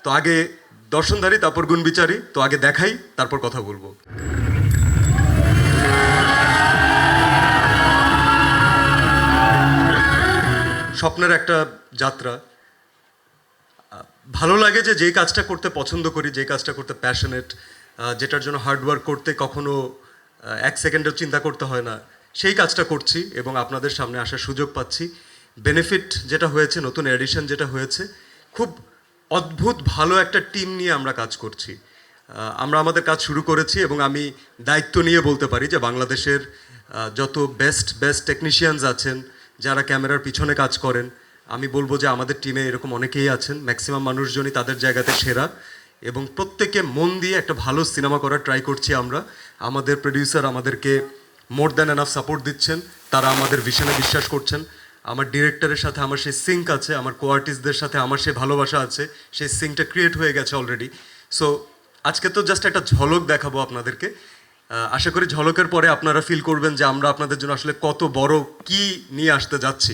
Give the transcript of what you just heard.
তো আগে দর্শনধারী, তারপর গুণবিচারী। তো আগে দেখাই, তারপর কথা বলবো। স্বপ্নের একটা যাত্রা। ভালো লাগে যে যেই কাজটা করতে পছন্দ করি, যেই কাজটা করতে প্যাশনেট, যেটার জন্য হার্ডওয়ার্ক করতে কখনো 1 সেকেন্ডও চিন্তা করতে হয় না, সেই কাজটা করছি এবং আপনাদের সামনে আসার সুযোগ পাচ্ছি। বেনিফিট যেটা হয়েছে, নতুন এডিশন যেটা হয়েছে, খুব অদ্ভুত ভালো একটা টিম নিয়ে আমরা কাজ করছি। আমরা আমাদের কাজ শুরু করেছি এবং আমি দায়িত্ব নিয়ে বলতে পারি যে বাংলাদেশের যত বেস্ট বেস্ট টেকনিশিয়ানস আছেন, যারা ক্যামেরার পিছনে কাজ করেন, আমি বলবো যে আমাদের টিমে এরকম অনেকেই আছেন। ম্যাক্সিমাম মানুষজনই তাদের জায়গাতে সেরা এবং প্রত্যেকে মন দিয়ে একটা ভালো সিনেমা করার ট্রাই করছি আমরা। আমাদের প্রডিউসার আমাদেরকে মোর দ্যান এনাফ সাপোর্ট দিচ্ছেন, তারা আমাদের ভিশনে বিশ্বাস করছেন। আমার ডিরেক্টরের সাথে আমার সেই সিঙ্ক আছে, আমার কো আর্টিস্টদের সাথে আমার সেই ভালোবাসা আছে, সেই সিঙ্কটা ক্রিয়েট হয়ে গেছে অলরেডি। সো আজকে তো জাস্ট একটা ঝলক দেখাবো আপনাদেরকে। আশা করি ঝলকের পরে আপনারা ফিল করবেন যে আমরা আপনাদের জন্য আসলে কত বড় কি নিয়ে আসতে যাচ্ছি।